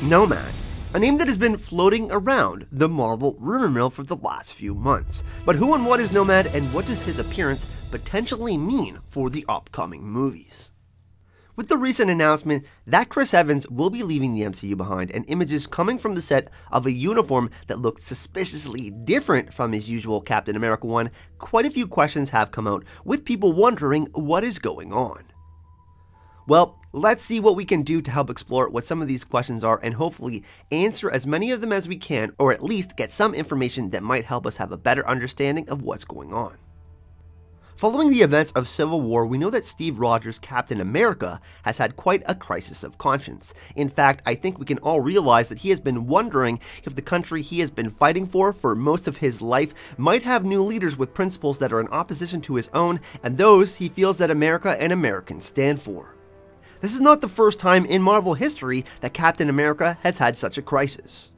Nomad, a name that has been floating around the Marvel rumor mill for the last few months. But who and what is Nomad, and what does his appearance potentially mean for the upcoming movies? With the recent announcement that Chris Evans will be leaving the MCU behind, and images coming from the set of a uniform that looked suspiciously different from his usual Captain America one, quite a few questions have come out, with people wondering what is going on. Well, let's see what we can do to help explore what some of these questions are and hopefully answer as many of them as we can, or at least get some information that might help us have a better understanding of what's going on. Following the events of Civil War, we know that Steve Rogers' Captain America has had quite a crisis of conscience. In fact, I think we can all realize that he has been wondering if the country he has been fighting for most of his life might have new leaders with principles that are in opposition to his own and those he feels that America and Americans stand for. This is not the first time in Marvel history that Captain America has had such a crisis.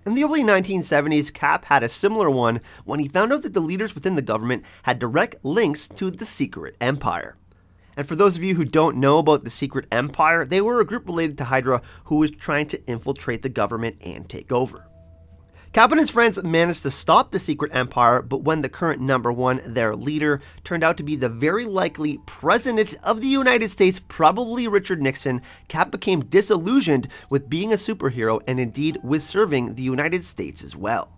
In the early 1970s, Cap had a similar one when he found out that the leaders within the government had direct links to the Secret Empire. And for those of you who don't know about the Secret Empire, they were a group related to Hydra who was trying to infiltrate the government and take over. Cap and his friends managed to stop the Secret Empire, but when the current #1, their leader, turned out to be the very likely President of the United States, probably Richard Nixon, Cap became disillusioned with being a superhero and indeed with serving the United States as well.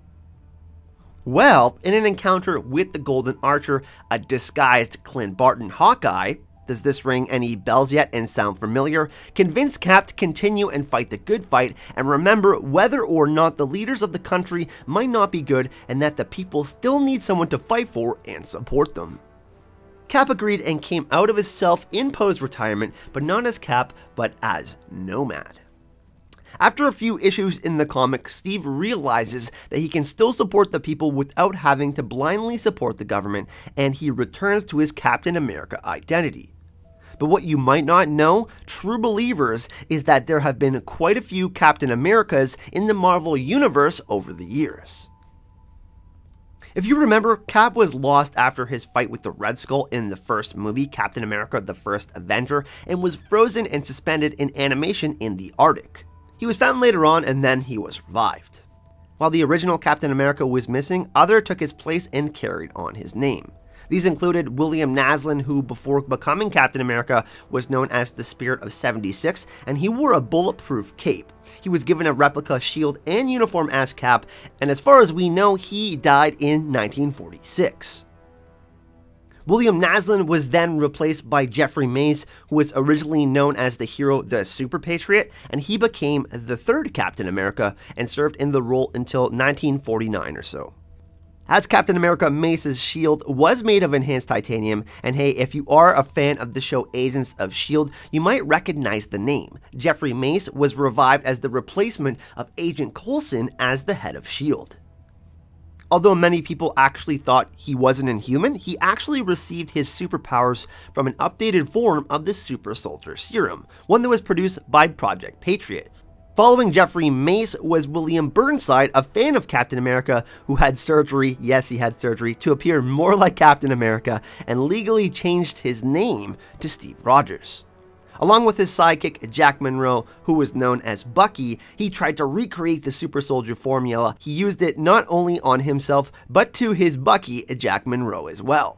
Well, in an encounter with the Golden Archer, a disguised Clint Barton Hawkeye, does this ring any bells yet and sound familiar? Convinced Cap to continue and fight the good fight and remember whether or not the leaders of the country might not be good and that the people still need someone to fight for and support them. Cap agreed and came out of his self-imposed retirement, but not as Cap, but as Nomad. After a few issues in the comic, Steve realizes that he can still support the people without having to blindly support the government, and he returns to his Captain America identity. But what you might not know, true believers, is that there have been quite a few Captain Americas in the Marvel Universe over the years. If you remember, Cap was lost after his fight with the Red Skull in the first movie, Captain America: The First Avenger, and was frozen and suspended in animation in the Arctic. He was found later on and then he was revived. While the original Captain America was missing, others took his place and carried on his name. These included William Naslund, who before becoming Captain America was known as the Spirit of 76, and he wore a bulletproof cape. He was given a replica shield and uniform as Cap, and as far as we know, he died in 1946. William Naslund was then replaced by Jeffrey Mace, who was originally known as the hero the Super Patriot, and he became the third Captain America and served in the role until 1949 or so. As Captain America, Mace's shield was made of enhanced titanium, and hey, if you are a fan of the show Agents of S.H.I.E.L.D., you might recognize the name. Jeffrey Mace was revived as the replacement of Agent Coulson as the head of S.H.I.E.L.D. Although many people actually thought he wasn't Inhuman, he actually received his superpowers from an updated form of the Super Soldier Serum, one that was produced by Project Patriot. Following Jeffrey Mace was William Burnside, a fan of Captain America who had surgery, yes he had surgery, to appear more like Captain America and legally changed his name to Steve Rogers. Along with his sidekick Jack Monroe, who was known as Bucky, he tried to recreate the super soldier formula. He used it not only on himself, but to his Bucky, Jack Monroe, as well.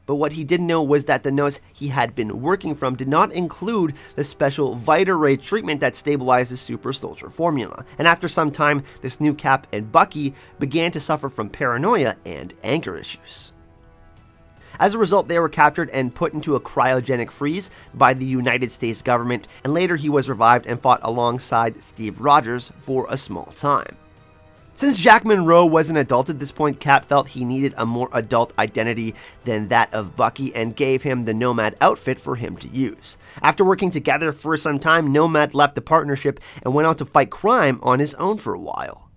But what he didn't know was that the notes he had been working from did not include the special Vita-Ray treatment that stabilized the super soldier formula. And after some time, this new Cap and Bucky began to suffer from paranoia and anger issues. As a result, they were captured and put into a cryogenic freeze by the United States government, and later he was revived and fought alongside Steve Rogers for a small time. Since Jack Monroe was an adult at this point, Cap felt he needed a more adult identity than that of Bucky and gave him the Nomad outfit for him to use. After working together for some time, Nomad left the partnership and went out to fight crime on his own for a while.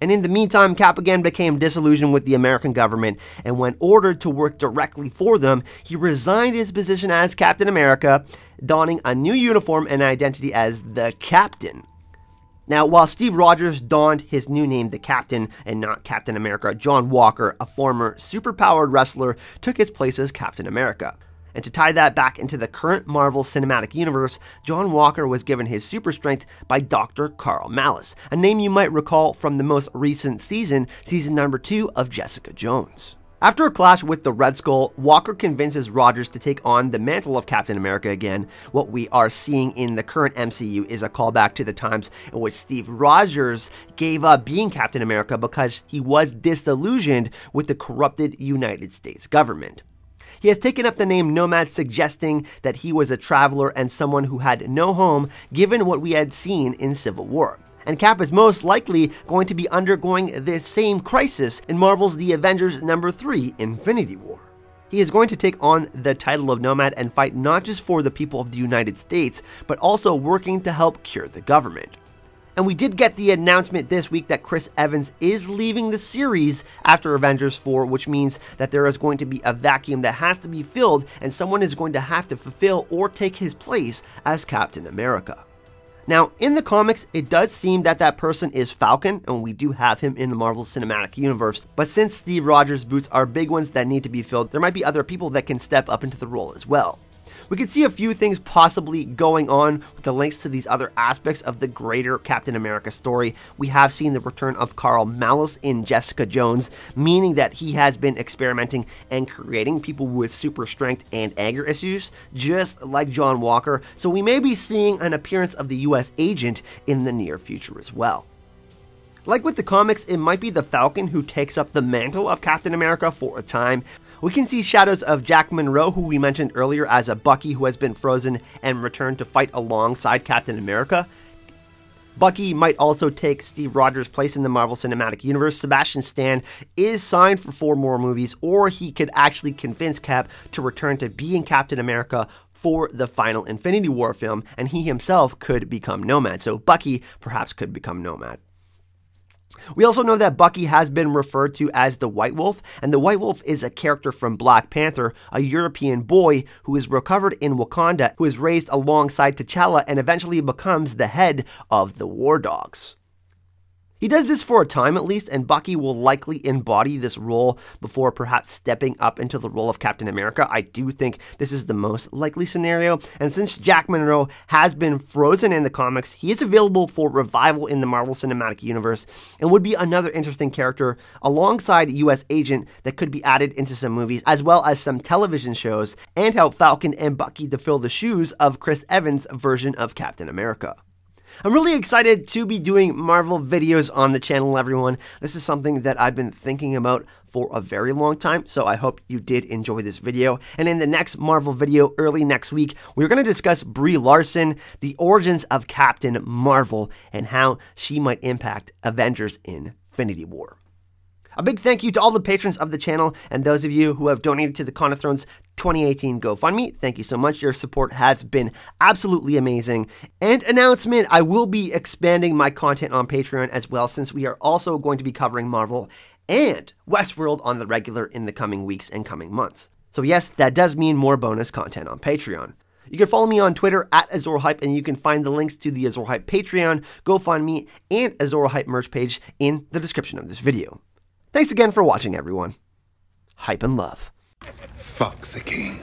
And in the meantime, Cap again became disillusioned with the American government, and when ordered to work directly for them, he resigned his position as Captain America, donning a new uniform and identity as the Captain. Now, while Steve Rogers donned his new name, the Captain, and not Captain America, John Walker, a former superpowered wrestler, took his place as Captain America. And to tie that back into the current Marvel Cinematic Universe, John Walker was given his super strength by Dr. Carl Malus, a name you might recall from the most recent season number 2 of Jessica Jones. After a clash with the Red Skull, Walker convinces Rogers to take on the mantle of Captain America again. What we are seeing in the current MCU is a callback to the times in which Steve Rogers gave up being Captain America because he was disillusioned with the corrupted United States government. He has taken up the name Nomad, suggesting that he was a traveler and someone who had no home given what we had seen in Civil War. And Cap is most likely going to be undergoing this same crisis in Marvel's The Avengers number 3 Infinity War. He is going to take on the title of Nomad and fight not just for the people of the United States, but also working to help cure the government. And we did get the announcement this week that Chris Evans is leaving the series after Avengers 4, which means that there is going to be a vacuum that has to be filled and someone is going to have to fulfill or take his place as Captain America. Now, in the comics, it does seem that that person is Falcon, and we do have him in the Marvel Cinematic Universe, but since Steve Rogers' boots are big ones that need to be filled, there might be other people that can step up into the role as well. We could see a few things possibly going on with the links to these other aspects of the greater Captain America story. We have seen the return of Carl Malus in Jessica Jones, meaning that he has been experimenting and creating people with super strength and anger issues, just like John Walker, so we may be seeing an appearance of the US agent in the near future as well. Like with the comics, it might be the Falcon who takes up the mantle of Captain America for a time. We can see shadows of Jack Monroe, who we mentioned earlier as a Bucky who has been frozen and returned to fight alongside Captain America. Bucky might also take Steve Rogers' place in the Marvel Cinematic Universe. Sebastian Stan is signed for 4 more movies, or he could actually convince Cap to return to being Captain America for the final Infinity War film, and he himself could become Nomad. So Bucky perhaps could become Nomad. We also know that Bucky has been referred to as the White Wolf, and the White Wolf is a character from Black Panther, a European boy who is recovered in Wakanda, who is raised alongside T'Challa and eventually becomes the head of the War Dogs. He does this for a time at least, and Bucky will likely embody this role before perhaps stepping up into the role of Captain America. I do think this is the most likely scenario, and since Jack Monroe has been frozen in the comics, he is available for revival in the Marvel Cinematic Universe and would be another interesting character alongside US Agent that could be added into some movies as well as some television shows and help Falcon and Bucky to fill the shoes of Chris Evans' version of Captain America. I'm really excited to be doing Marvel videos on the channel, everyone. This is something that I've been thinking about for a very long time, so I hope you did enjoy this video. And in the next Marvel video early next week, we're going to discuss Brie Larson, the origins of Captain Marvel, and how she might impact Avengers Infinity War. A big thank you to all the patrons of the channel and those of you who have donated to the Con of Thrones 2018 GoFundMe. Thank you so much. Your support has been absolutely amazing. And announcement, I will be expanding my content on Patreon as well, since we are also going to be covering Marvel and Westworld on the regular in the coming weeks and coming months. So yes, that does mean more bonus content on Patreon. You can follow me on Twitter at AzorHype, and you can find the links to the AzorHype Patreon, GoFundMe, and AzorHype merch page in the description of this video. Thanks again for watching, everyone. Hype and love. Fuck the king.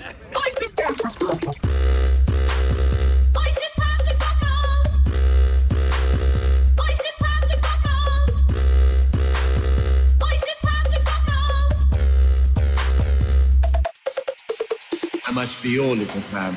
How much for your little plan?